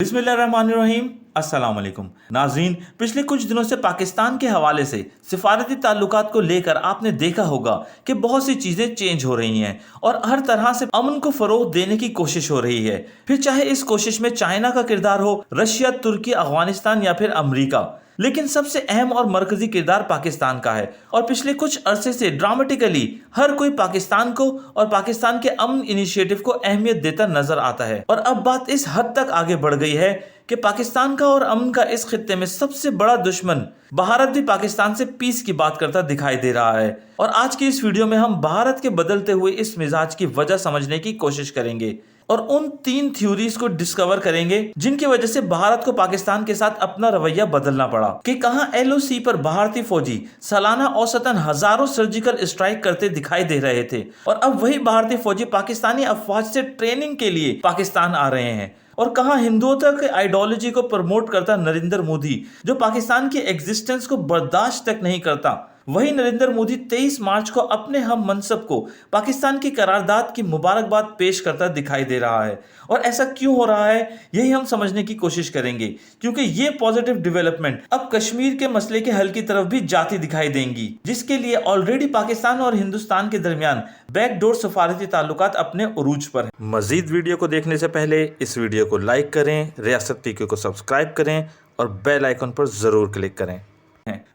बिस्मिल्लाहिर्रहमानिर्रहीम। अस्सलाम वालेकुम नाज़रीन, पिछले कुछ दिनों से पाकिस्तान के हवाले से सिफारती ताल्लुकात को लेकर आपने देखा होगा कि बहुत सी चीज़ें चेंज हो रही हैं और हर तरह से अमन को फ़रोग़ देने की कोशिश हो रही है। फिर चाहे इस कोशिश में चाइना का किरदार हो, रशिया, तुर्की, अफगानिस्तान या फिर अमरीका, लेकिन सबसे अहम और मरकजी किरदार पाकिस्तान का है। और पिछले कुछ अरसे से ड्रामेटिकली हर कोई पाकिस्तान को और पाकिस्तान के अमन इनिशिएटिव को अहमियत देता नजर आता है। और अब बात इस हद तक आगे बढ़ गई है कि पाकिस्तान का और अमन का इस खित्ते में सबसे बड़ा दुश्मन भारत भी पाकिस्तान से पीस की बात करता दिखाई दे रहा है। और आज की इस वीडियो में हम भारत के बदलते हुए इस मिजाज की वजह समझने की कोशिश करेंगे और उन 3 थ्योरीज को डिस्कवर करेंगे जिनकी वजह से भारत को पाकिस्तान के साथ अपना रवैया बदलना पड़ा। कि कहां LOC पर भारतीय फौजी सालाना औसतन हजारों सर्जिकल स्ट्राइक करते दिखाई दे रहे थे और अब वही भारतीय फौजी पाकिस्तानी अफवाज से ट्रेनिंग के लिए पाकिस्तान आ रहे हैं। और कहां हिंदुत्व के आइडियोलॉजी को प्रमोट करता नरेंद्र मोदी, जो पाकिस्तान की एग्जिस्टेंस को बर्दाश्त तक नहीं करता, वही नरेंद्र मोदी 23 मार्च को अपने हम मनसब को पाकिस्तान की करारदाद की मुबारकबाद पेश करता दिखाई दे रहा है। और ऐसा क्यों हो रहा है, यही हम समझने की कोशिश करेंगे, क्योंकि ये पॉजिटिव डेवलपमेंट अब कश्मीर के मसले के हल की तरफ भी जाती दिखाई देंगी, जिसके लिए ऑलरेडी पाकिस्तान और हिंदुस्तान के दरमियान बैकडोर सफारती ताल्लुकात अपने उरूज पर हैं। मजीद वीडियो को देखने से पहले इस वीडियो को लाइक करें, रियासत PK को सब्सक्राइब करें और बेल आइकन पर जरूर क्लिक करें।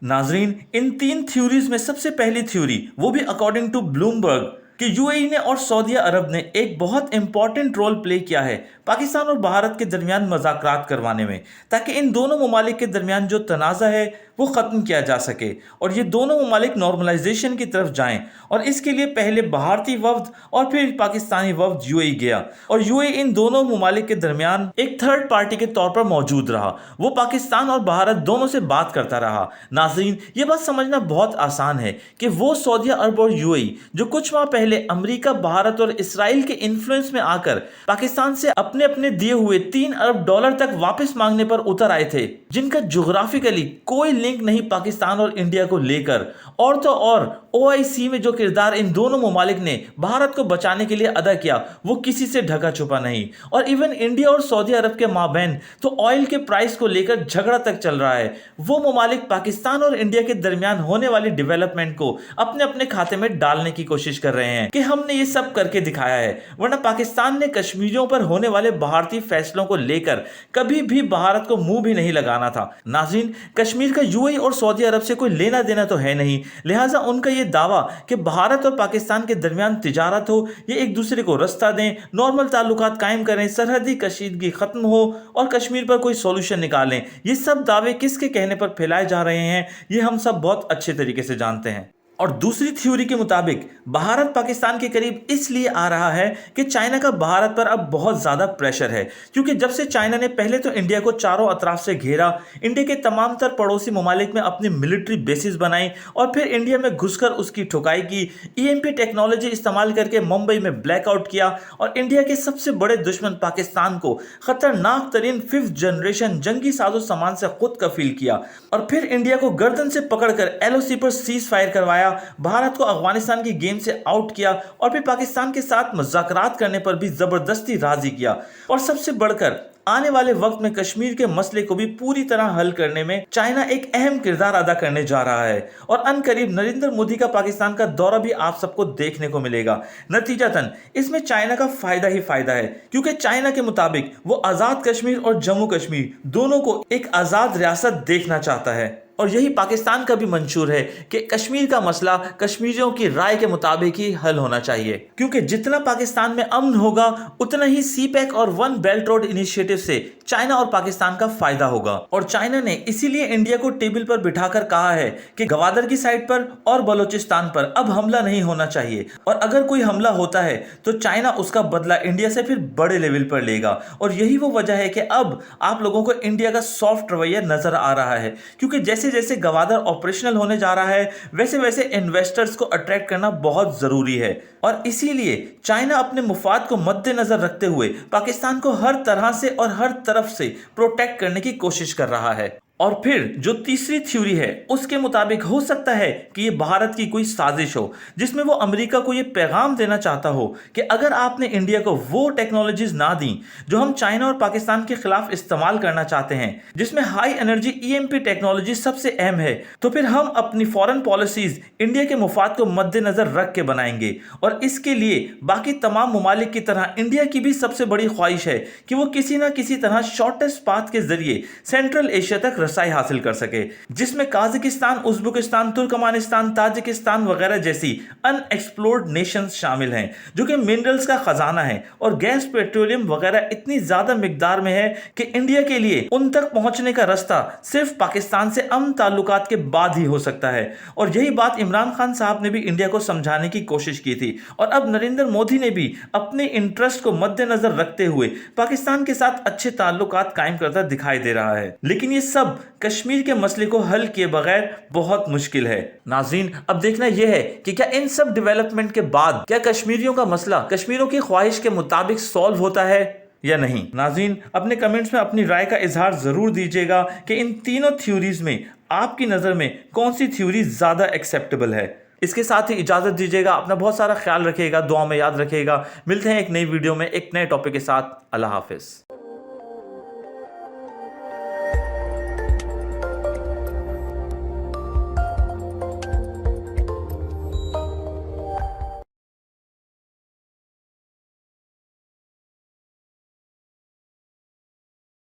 नाजरीन, इन 3 थ्योरीज में सबसे पहली थ्योरी, वो भी अकॉर्डिंग टू ब्लूमबर्ग, कि UAE ने और सऊदी अरब ने एक बहुत इंपॉर्टेंट रोल प्ले किया है पाकिस्तान और भारत के दरमियान मज़ाकरात करवाने में, ताकि इन दोनों ममालिक के दरमियान जो तनाज़ा है वो ख़त्म किया जा सके और ये दोनों ममालिक नॉर्मलाइजेशन की तरफ जाएं। और इसके लिए पहले भारतीय वफ्द और फिर पाकिस्तानी वफ्द UAE गया और UAE इन दोनों ममालिक के दरमियान एक थर्ड पार्टी के तौर पर मौजूद रहा। वो पाकिस्तान और भारत दोनों से बात करता रहा। नाज़रीन, ये बात समझना बहुत आसान है कि वो सऊदी अरब और UAE जो कुछ माह पहले अमेरिका, भारत और इसराइल के इन्फ्लुएंस में आकर पाकिस्तान से अपने अपने दिए हुए $3 अरब तक वापस मांगने पर उतर आए थे, जिनका ज्योग्राफिकली कोई लिंक नहीं पाकिस्तान और इंडिया को लेकर। और तो और OIC में जो किरदार इन दोनों ममालिक ने भारत को बचाने के लिए अदा किया वो किसी से ढका छुपा नहीं। और इवन इंडिया और सऊदी अरब के माबैन तो ऑयल के प्राइस को लेकर झगड़ा तक चल रहा है। वो ममालिक पाकिस्तान और इंडिया के दरमियान होने वाली डेवलपमेंट को अपने अपने खाते में डालने की कोशिश कर रहे हैं कि हमने ये सब करके दिखाया है, वरना पाकिस्तान ने कश्मीरियों पर होने वाले भारतीय फैसलों को लेकर कभी भी भारत को मुंह भी नहीं लगाना था। नाज़रीन, कश्मीर का UAE और सऊदी अरब से कोई लेना देना तो है नहीं, लिहाजा उनका ये दावा कि भारत और पाकिस्तान के दरमियान तिजारत हो, ये एक दूसरे को रास्ता दें, नॉर्मल ताल्लुकात कायम करें, सरहदी कशीदगी खत्म हो और कश्मीर पर कोई सॉल्यूशन निकालें, ये सब दावे किसके कहने पर फैलाए जा रहे हैं ये हम सब बहुत अच्छे तरीके से जानते हैं। और दूसरी थ्योरी के मुताबिक भारत पाकिस्तान के करीब इसलिए आ रहा है कि चाइना का भारत पर अब बहुत ज़्यादा प्रेशर है, क्योंकि जब से चाइना ने पहले तो इंडिया को चारों अतराफ से घेरा, इंडिया के तमाम तर पड़ोसी ममालिक में अपनी मिलिट्री बेसिस बनाई और फिर इंडिया में घुसकर उसकी ठुकाई की, EMP टेक्नोलॉजी इस्तेमाल करके मुंबई में ब्लैकआउट किया और इंडिया के सबसे बड़े दुश्मन पाकिस्तान को खतरनाक तरीन 5th जनरेशन जंगी साजो सामान से खुद कफील किया और फिर इंडिया को गर्दन से पकड़कर LOC पर सीज फायर करवाया, भारत को अफगानिस्तान की गेम से आउट किया और फिर पाकिस्तान के साथ मुज़ाकरात करने पर भी जबरदस्ती राजी किया। और सबसे बढ़कर आने वाले वक्त में कश्मीर के मसले को भी पूरी तरह हल करने में चाइना एक अहम किरदार अदा करने जा रहा है। और अनकरीब नरेंद्र मोदी का पाकिस्तान का दौरा भी आप सबको देखने को मिलेगा। नतीजतन इसमें चाइना का फायदा ही फायदा है, क्योंकि चाइना के मुताबिक वो आज़ाद कश्मीर और जम्मू कश्मीर दोनों को एक आज़ाद रियासत देखना चाहता है। और यही पाकिस्तान का भी मंशूर है कि कश्मीर का मसला कश्मीरियों की राय के मुताबिक ही हल होना चाहिए, क्योंकि जितना पाकिस्तान में अमन होगा उतना ही CPEC और वन बेल्ट रोड इनिशिएटिव से चाइना और पाकिस्तान का फायदा होगा। और चाइना ने इसीलिए इंडिया को टेबल पर बिठाकर कहा है कि गवादर की साइड पर और बलोचिस्तान पर अब हमला नहीं होना चाहिए, और अगर कोई हमला होता है तो चाइना उसका बदला इंडिया से फिर बड़े लेवल पर लेगा। और यही वो वजह है कि अब आप लोगों को इंडिया का सॉफ्ट रवैया नजर आ रहा है, क्योंकि जैसे जैसे गवादर ऑपरेशनल होने जा रहा है वैसे वैसे इन्वेस्टर्स को अट्रैक्ट करना बहुत जरूरी है। और इसीलिए चाइना अपने मुफाद को मद्देनजर रखते हुए पाकिस्तान को हर तरह से और हर तरफ से प्रोटेक्ट करने की कोशिश कर रहा है। और फिर जो तीसरी थ्योरी है उसके मुताबिक हो सकता है कि ये भारत की कोई साजिश हो, जिसमें वो अमेरिका को ये पैगाम देना चाहता हो कि अगर आपने इंडिया को वो टेक्नोलॉजीज ना दी जो हम चाइना और पाकिस्तान के खिलाफ इस्तेमाल करना चाहते हैं, जिसमें हाई एनर्जी ईएमपी टेक्नोलॉजी सबसे अहम है, तो फिर हम अपनी फॉरेन पॉलिसीज इंडिया के मुफाद को मद्देनजर रख के बनाएंगे। और इसके लिए बाकी तमाम ममालिक की तरह इंडिया की भी सबसे बड़ी ख्वाहिश है कि वो किसी ना किसी तरह शॉर्टेस्ट पाथ के जरिए सेंट्रल एशिया तक रसाई हासिल कर सके, जिसमें काजाकिस्तान, उज्बेकिस्तान, तुर्कमानिस्तान, ताजिकिस्तान वगैरह जैसी अनएक्सप्लोर्ड नेशंस शामिल हैं, जो कि मिनरल्स का खजाना है और गैस, पेट्रोलियम वगैरह इतनी ज्यादा मिकदार में है कि इंडिया के लिए उन तक पहुंचने का रास्ता सिर्फ पाकिस्तान से अमन ताल्लुकात के बाद ही हो सकता है। और यही बात इमरान खान साहब ने भी इंडिया को समझाने की कोशिश की थी, और अब नरेंद्र मोदी ने भी अपने इंटरेस्ट को मद्देनजर रखते हुए पाकिस्तान के साथ अच्छे ताल्लुकात कायम करता दिखाई दे रहा है। लेकिन ये सब कश्मीर के मसले को हल किए बगैर बहुत मुश्किल है। नाज़रीन, अब देखना यह है कि क्या इन सब डेवलपमेंट के बाद क्या कश्मीरियों का मसला कश्मीरियों की ख्वाहिश के मुताबिक सॉल्व होता है या नहीं। नाज़रीन, अपने कमेंट्स में अपनी राय का इजहार जरूर दीजिएगा कि इन तीनों थ्योरीज में आपकी नजर में कौन सी थ्योरी ज्यादा एक्सेप्टेबल है। इसके साथ ही इजाजत दीजिएगा। अपना बहुत सारा ख्याल रखिएगा, दुआ में याद रखिएगा। मिलते हैं एक नई वीडियो में एक नए टॉपिक के साथ। अल्लाह हाफिज।